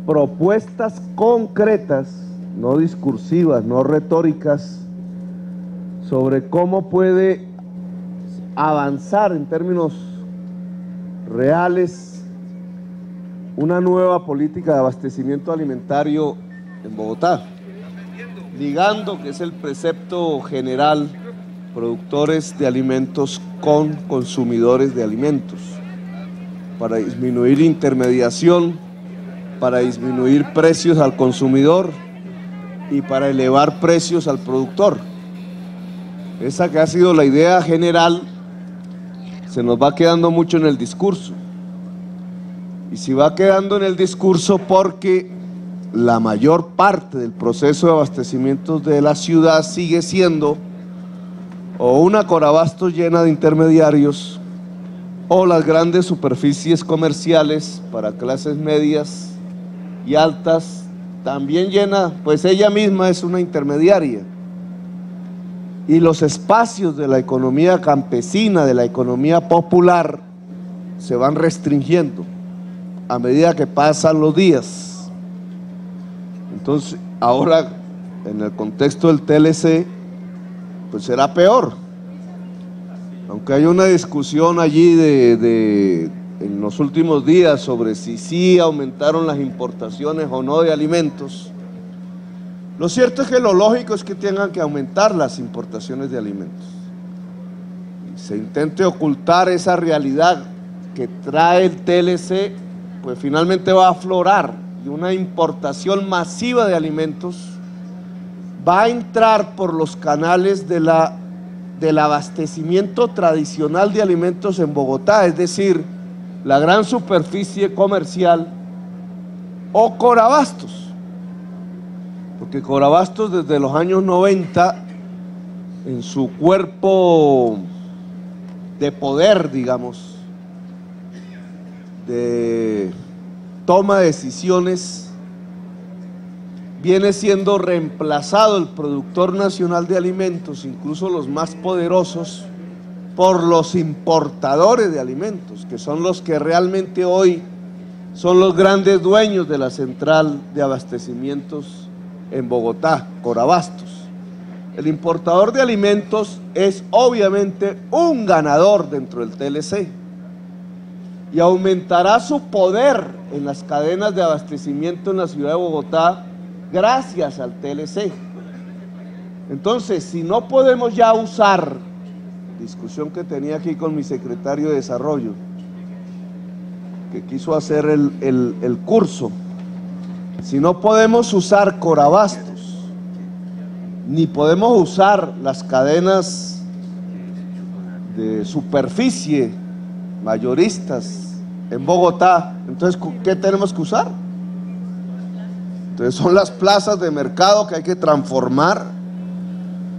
propuestas concretas, no discursivas, no retóricas, sobre cómo puede avanzar en términos reales una nueva política de abastecimiento alimentario en Bogotá, ligando, que es el precepto general, productores de alimentos con consumidores de alimentos, para disminuir intermediación, para disminuir precios al consumidor y para elevar precios al productor. Esa que ha sido la idea general se nos va quedando mucho en el discurso. Y si va quedando en el discurso porque la mayor parte del proceso de abastecimiento de la ciudad sigue siendo o una Corabastos llena de intermediarios o las grandes superficies comerciales para clases medias y altas, también llena, pues ella misma es una intermediaria. Y los espacios de la economía campesina, de la economía popular, se van restringiendo a medida que pasan los días. Entonces, ahora, en el contexto del TLC, pues será peor. Aunque hay una discusión allí en los últimos días sobre si sí aumentaron las importaciones o no de alimentos, lo cierto es que lo lógico es que tengan que aumentar las importaciones de alimentos. Y se intente ocultar esa realidad que trae el TLC, pues finalmente va a aflorar y una importación masiva de alimentos va a entrar por los canales del abastecimiento tradicional de alimentos en Bogotá, es decir, la gran superficie comercial o Corabastos. Porque Corabastos desde los años 90, en su cuerpo de poder, digamos, de toma de decisiones, viene siendo reemplazado el productor nacional de alimentos, incluso los más poderosos, por los importadores de alimentos, que son los que realmente hoy son los grandes dueños de la central de abastecimientos en Bogotá, Corabastos. El importador de alimentos es obviamente un ganador dentro del TLC y aumentará su poder en las cadenas de abastecimiento en la ciudad de Bogotá gracias al TLC. Entonces, si no podemos ya usar, discusión que tenía aquí con mi secretario de Desarrollo, que quiso hacer el curso, si no podemos usar Corabastos, ni podemos usar las cadenas de superficie mayoristas en Bogotá, entonces, ¿qué tenemos que usar? Entonces son las plazas de mercado que hay que transformar,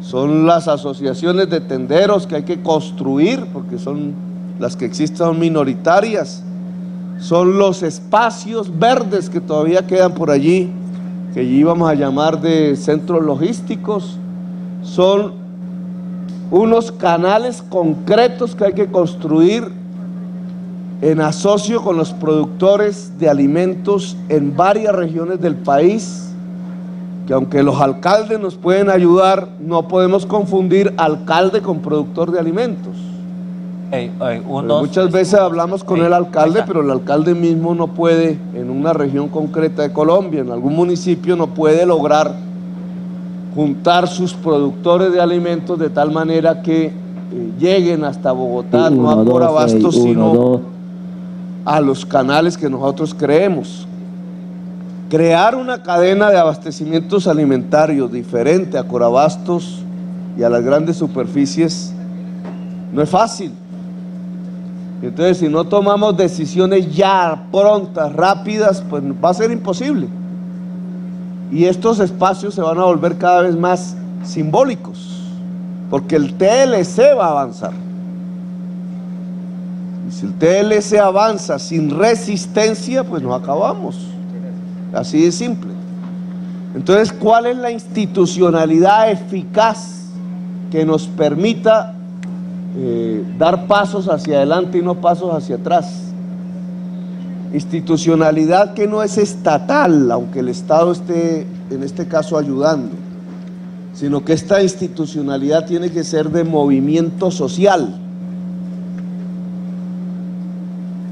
son las asociaciones de tenderos que hay que construir, porque son las que existen, son minoritarias, son los espacios verdes que todavía quedan por allí, que íbamos a llamar de centros logísticos, son unos canales concretos que hay que construir en asocio con los productores de alimentos en varias regiones del país, que aunque los alcaldes nos pueden ayudar, no podemos confundir alcalde con productor de alimentos. Muchas veces hablamos con el alcalde, pero el alcalde mismo no puede, en una región concreta de Colombia, en algún municipio, no puede lograr juntar sus productores de alimentos de tal manera que lleguen hasta Bogotá, no a Corabastos, sino a los canales que nosotros creemos. Crear una cadena de abastecimientos alimentarios diferente a Corabastos y a las grandes superficies no es fácil. Entonces, si no tomamos decisiones ya, prontas, rápidas, pues va a ser imposible. Y estos espacios se van a volver cada vez más simbólicos, porque el TLC va a avanzar. Y si el TLC avanza sin resistencia, pues nos acabamos. Así de simple. Entonces, ¿cuál es la institucionalidad eficaz que nos permita dar pasos hacia adelante y no pasos hacia atrás? institucionalidad que no es estatal, aunque el Estado esté en este caso ayudando, sino que esta institucionalidad tiene que ser de movimiento social.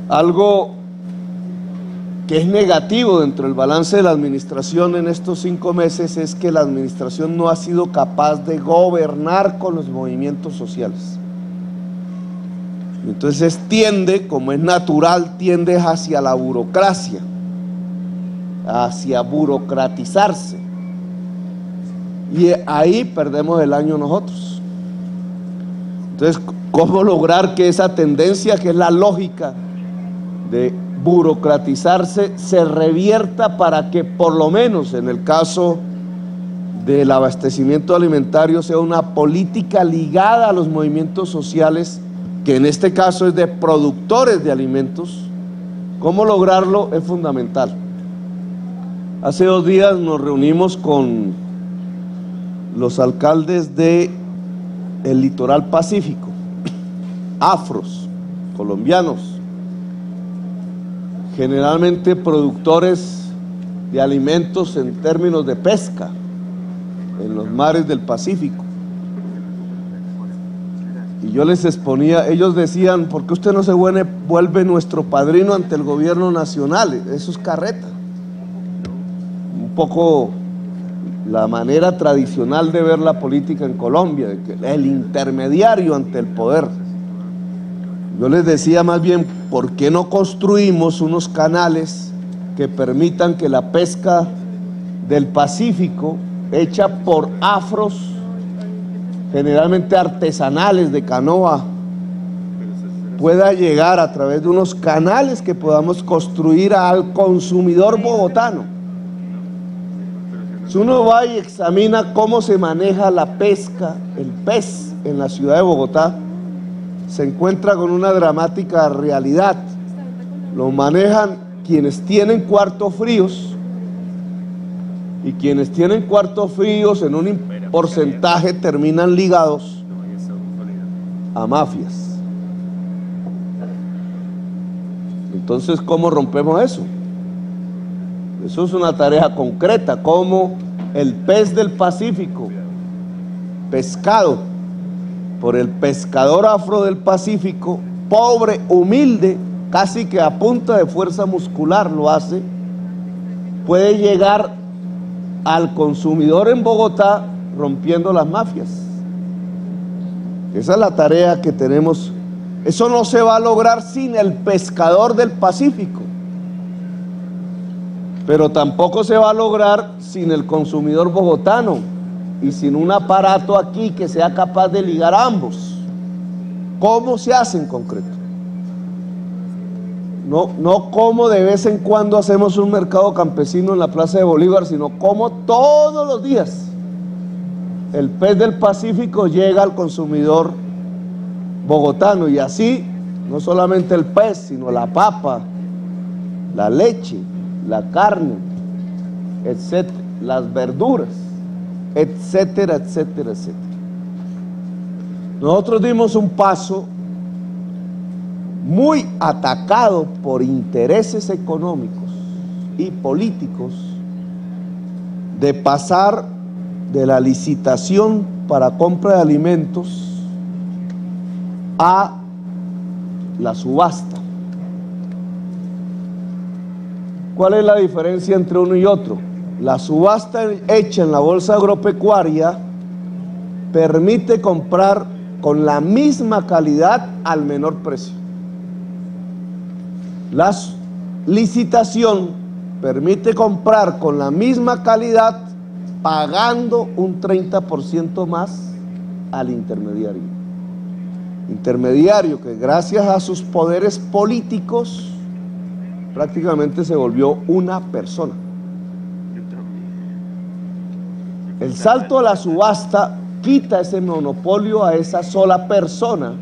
Algo que es negativo dentro del balance de la administración en estos 5 meses es que la administración no ha sido capaz de gobernar con los movimientos sociales. Entonces tiende, como es natural, tiende hacia la burocracia, hacia burocratizarse. Y ahí perdemos el año nosotros. Entonces, ¿cómo lograr que esa tendencia, que es la lógica de burocratizarse, se revierta para que por lo menos en el caso del abastecimiento alimentario sea una política ligada a los movimientos sociales, que en este caso es de productores de alimentos? ¿Cómo lograrlo? Es fundamental. Hace 2 días nos reunimos con los alcaldes del litoral pacífico, afros, colombianos, generalmente productores de alimentos en términos de pesca en los mares del Pacífico. Y yo les exponía, ellos decían: ¿por qué usted no se vuelve nuestro padrino ante el gobierno nacional? Eso es carreta. Un poco la manera tradicional de ver la política en Colombia, de que el intermediario ante el poder. Yo les decía más bien: ¿por qué no construimos unos canales que permitan que la pesca del Pacífico, hecha por afros, generalmente artesanales de canoa, pueda llegar a través de unos canales que podamos construir al consumidor bogotano? Si uno va y examina cómo se maneja la pesca, el pez en la ciudad de Bogotá, se encuentra con una dramática realidad. Lo manejan quienes tienen cuartos fríos, y quienes tienen cuartos fríos en un porcentaje terminan ligados a mafias. Entonces, ¿cómo rompemos eso? Eso es una tarea concreta. Cómo el pez del Pacífico, pescado por el pescador afro del Pacífico, pobre, humilde, casi que a punta de fuerza muscular lo hace, puede llegar al consumidor en Bogotá rompiendo las mafias. Esa es la tarea que tenemos. Eso no se va a lograr sin el pescador del Pacífico, pero tampoco se va a lograr sin el consumidor bogotano y sin un aparato aquí que sea capaz de ligar a ambos. ¿Cómo se hace en concreto? No como de vez en cuando hacemos un mercado campesino en la Plaza de Bolívar, sino como todos los días el pez del Pacífico llega al consumidor bogotano. Y así, no solamente el pez, sino la papa, la leche, la carne, etcétera, las verduras, etcétera, etcétera, etcétera. Nosotros dimos un paso muy atacado por intereses económicos y políticos de pasar de la licitación para compra de alimentos a la subasta. ¿Cuál es la diferencia entre uno y otro? La subasta hecha en la bolsa agropecuaria permite comprar con la misma calidad al menor precio. La licitación permite comprar con la misma calidad pagando un 30% más al intermediario. Intermediario que gracias a sus poderes políticos prácticamente se volvió una persona. El salto a la subasta quita ese monopolio a esa sola persona,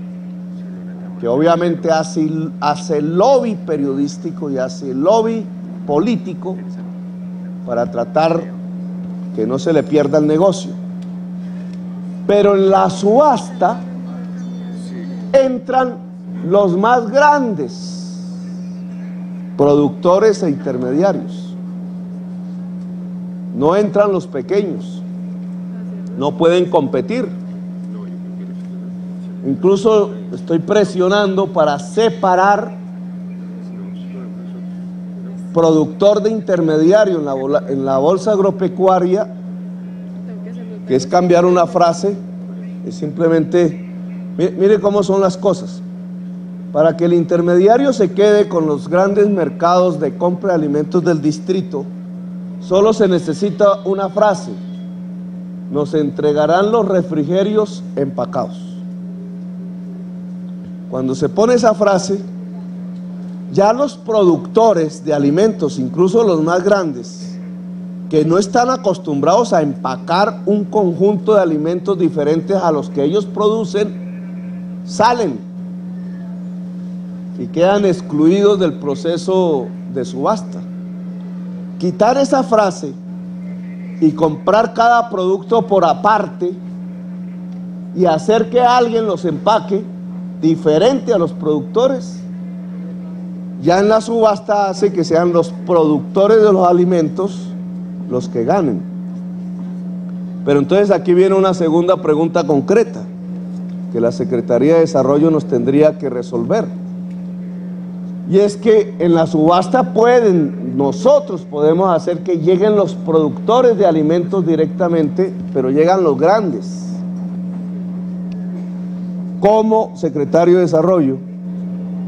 que obviamente hace lobby periodístico y hace lobby político para tratar que no se le pierda el negocio. Pero en la subasta entran los más grandes productores e intermediarios. No entran los pequeños, no pueden competir. Incluso estoy presionando para separar productor de intermediario en la bolsa agropecuaria, que es cambiar una frase, es simplemente, mire cómo son las cosas. Para que el intermediario se quede con los grandes mercados de compra de alimentos del distrito, solo se necesita una frase: nos entregarán los refrigerios empacados. Cuando se pone esa frase, ya los productores de alimentos, incluso los más grandes, que no están acostumbrados a empacar un conjunto de alimentos diferentes a los que ellos producen, salen y quedan excluidos del proceso de subasta. Quitar esa frase y comprar cada producto por aparte y hacer que alguien los empaque diferente a los productores, ya en la subasta hace que sean los productores de los alimentos los que ganen. Pero entonces aquí viene una segunda pregunta concreta que la Secretaría de Desarrollo nos tendría que resolver. Y es que en la subasta nosotros podemos hacer que lleguen los productores de alimentos directamente, pero llegan los grandes. Como secretario de Desarrollo,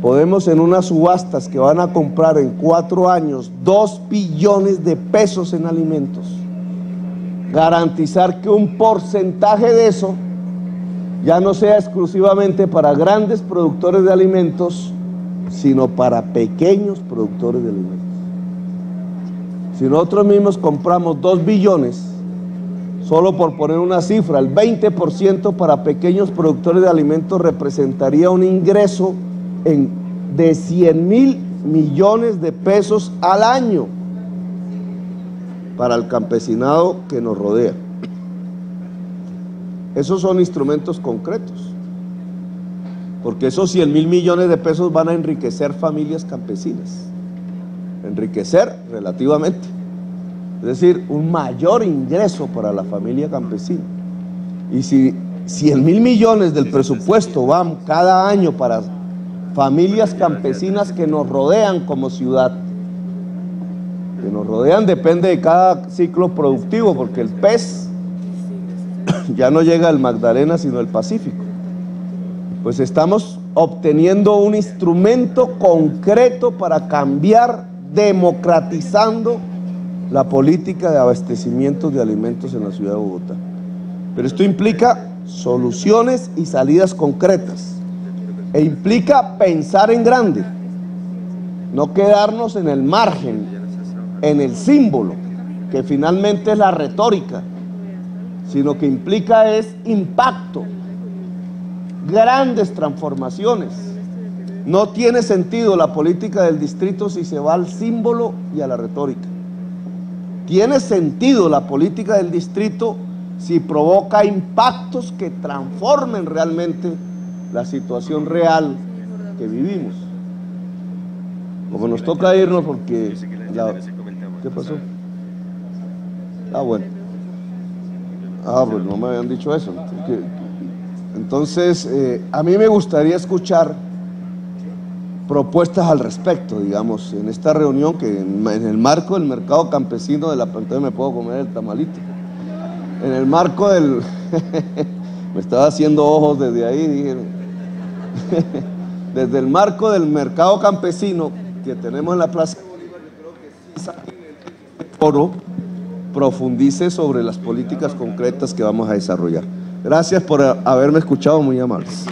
podemos en unas subastas que van a comprar en 4 años 2 billones de pesos en alimentos, garantizar que un porcentaje de eso ya no sea exclusivamente para grandes productores de alimentos, sino para pequeños productores de alimentos. Si nosotros mismos compramos 2 billones, solo por poner una cifra, el 20% para pequeños productores de alimentos representaría un ingreso de 100.000 millones de pesos al año para el campesinado que nos rodea. Esos son instrumentos concretos, porque esos 100.000 millones de pesos van a enriquecer familias campesinas, enriquecer relativamente, es decir, un mayor ingreso para la familia campesina. Y si 100.000 millones del presupuesto van cada año para familias campesinas que nos rodean como ciudad, que nos rodean, depende de cada ciclo productivo, porque el pez ya no llega al Magdalena sino al Pacífico, pues estamos obteniendo un instrumento concreto para cambiar, democratizando la política de abastecimiento de alimentos en la ciudad de Bogotá. Pero esto implica soluciones y salidas concretas, e implica pensar en grande, no quedarnos en el margen, en el símbolo, que finalmente es la retórica, sino que implica es impacto, grandes transformaciones. No tiene sentido la política del distrito si se va al símbolo y a la retórica. Tiene sentido la política del distrito si provoca impactos que transformen realmente la situación real que vivimos. Como nos toca irnos porque... ¿Qué pasó? Bueno. Pues no me habían dicho eso. Entonces, a mí me gustaría escuchar propuestas al respecto, digamos, en esta reunión, que en el marco del mercado campesino de la... Entonces me puedo comer el tamalito. En el marco del... me estaba haciendo ojos desde ahí, dije... desde el marco del mercado campesino que tenemos en la Plaza Bolívar, yo creo que sí este foro profundice sobre las políticas concretas que vamos a desarrollar. Gracias por haberme escuchado, muy amables.